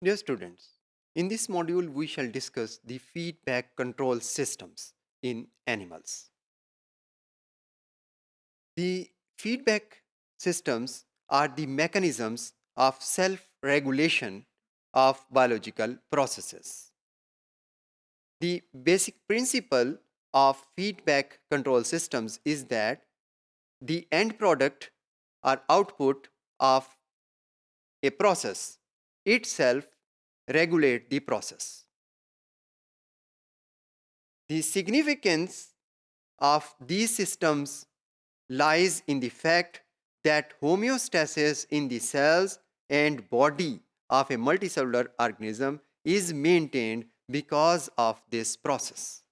Dear students, in this module we shall discuss the feedback control systems in animals. The feedback systems are the mechanisms of self-regulation of biological processes. The basic principle of feedback control systems is that the end product or output of a process itself regulate the process. The significance of these systems lies in the fact that homeostasis in the cells and body of a multicellular organism is maintained because of this process.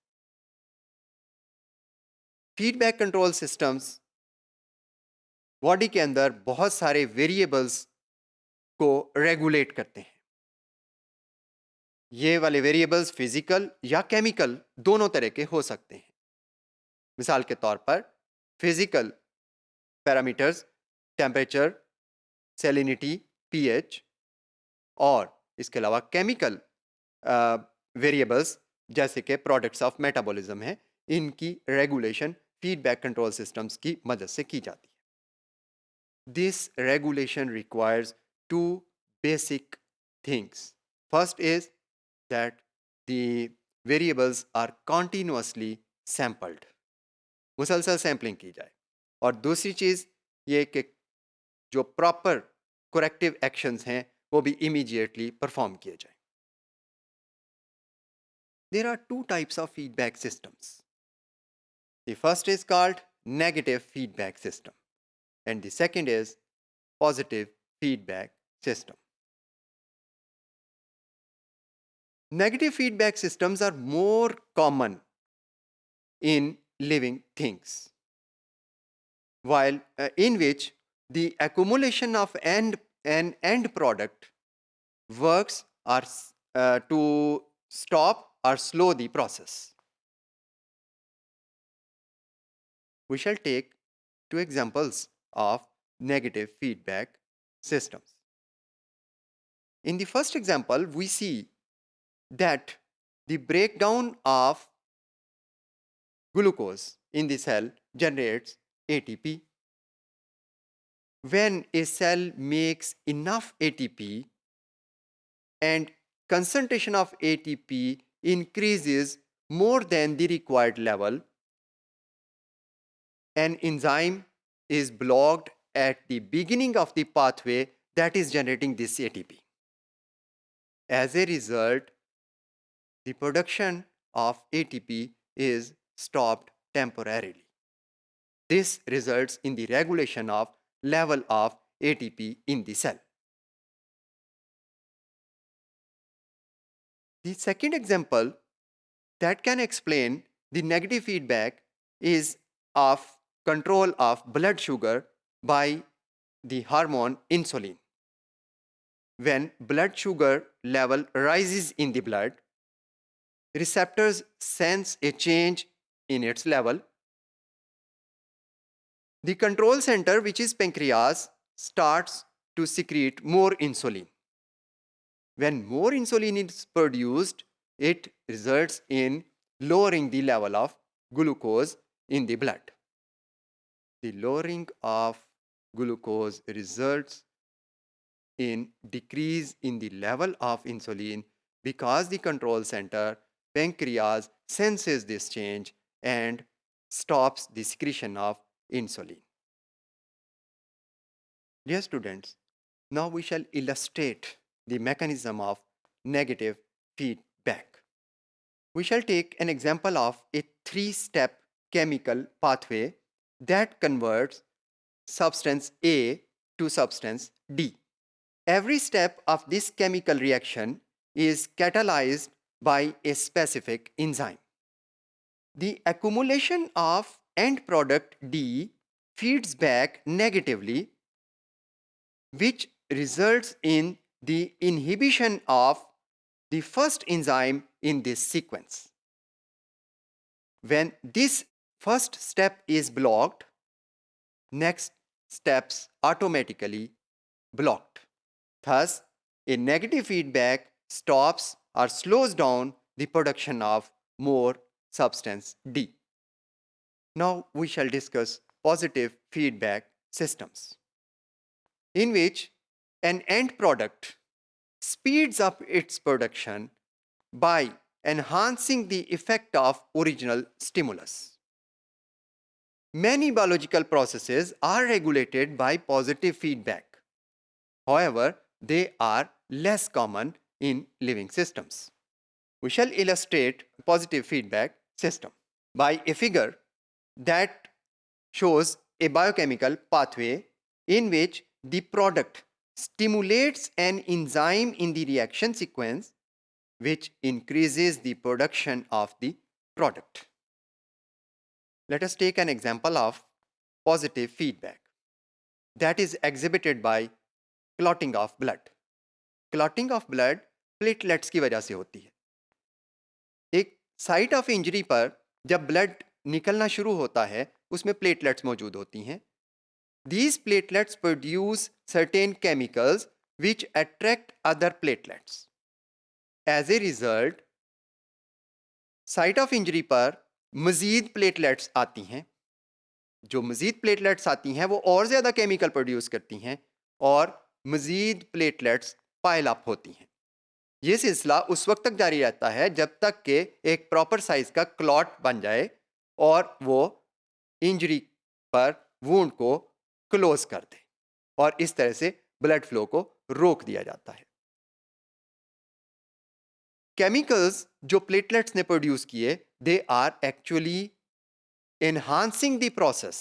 Feedback control systems body के अंदर बहुत सारे variables को regulate करते हैं. ये वाले variables physical या केमिकल दोनों तरह के हो सकते हैं. मिसाल के तौर पर physical parameters temperature, salinity, pH और इसके अलावा केमिकल वेरिएबल्स जैसे कि प्रोडक्ट्स ऑफ मेटाबॉलिज्म है, इनकी रेगुलेशन फीडबैक कंट्रोल सिस्टम्स की मदद से की जाती है. This regulation requires two basic things. First is that the variables are continuously sampled, मुसलसल सैम्पलिंग की जाए. और दूसरी चीज़ ये कि जो प्रॉपर करेक्टिव एक्शंस हैं वो भी इमीडिएटली परफॉर्म किए जाएं. There are two types of feedback systems. The first is called negative feedback system and the second is positive feedback system. Negative feedback systems are more common in living things, while in which the accumulation of an end product works or to stop or slow the process. We shall take two examples of negative feedback systems. In the first example, we see that the breakdown of glucose in the cell generates ATP. When a cell makes enough ATP and concentration of ATP increases more than the required level, an enzyme is blocked at the beginning of the pathway that is generating this ATP. As a result, the production of ATP is stopped temporarily. This results in the regulation of level of ATP in the cell. The second example that can explain the negative feedback is of control of blood sugar by the hormone insulin. When blood sugar level rises in the blood, receptors sense a change in its level. The control center, which is pancreas, starts to secrete more insulin. When more insulin is produced, it results in lowering the level of glucose in the blood. The lowering of glucose results in decrease in the level of insulin because the control center, pancreas, senses this change and stops the secretion of insulin. Dear students, now we shall illustrate the mechanism of negative feedback. We shall take an example of a three-step chemical pathway that converts substance A to substance D. Every step of this chemical reaction is catalyzed by a specific enzyme. The accumulation of end product D feeds back negatively, which results in the inhibition of the first enzyme in this sequence. When this first step is blocked, next steps automatically blocked. Thus, A negative feedback stops or slows down the production of more substance D. Now we shall discuss positive feedback systems, in which an end product speeds up its production by enhancing the effect of original stimulus. Many biological processes are regulated by positive feedback. However, they are less common in living systems. We shall illustrate positive feedback system by a figure that shows a biochemical pathway in which the product stimulates an enzyme in the reaction sequence, which increases the production of the product. Let us take an example of positive feedback that is exhibited by clotting of blood. Clotting of blood platelets की वजह से होती है. एक site of injury पर जब blood निकलना शुरू होता है उसमें प्लेटलेट्स मौजूद होती हैं. These platelets produce certain chemicals which attract other platelets. As a result, site of injury पर मजीद प्लेटलेट्स आती हैं. जो मजीद प्लेटलेट्स आती हैं वो और ज़्यादा केमिकल प्रोड्यूस करती हैं और मजीद प्लेटलेट्स पाइल अप होती हैं. ये सिलसिला उस वक्त तक जारी रहता है जब तक कि एक प्रॉपर साइज का क्लॉट बन जाए और वो इंजरी पर वुंड को क्लोज कर दे, और इस तरह से ब्लड फ्लो को रोक दिया जाता है. केमिकल्स जो प्लेटलेट्स ने प्रोड्यूस किए, they are actually enhancing the process,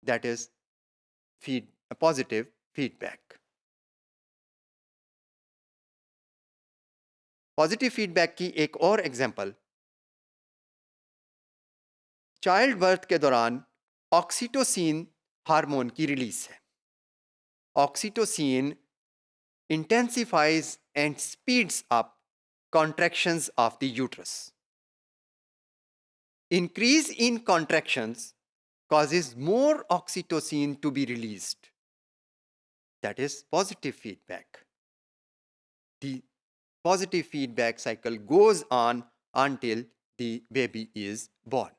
that is positive feedback. Positive feedback की एक और एग्जांपल चाइल्ड बर्थ के दौरान ऑक्सीटोसिन हार्मोन की रिलीज है. Oxytocin intensifies and speeds up contractions of the uterus. Increase in contractions causes more oxytocin to be released. That is positive feedback. The positive feedback cycle goes on until the baby is born.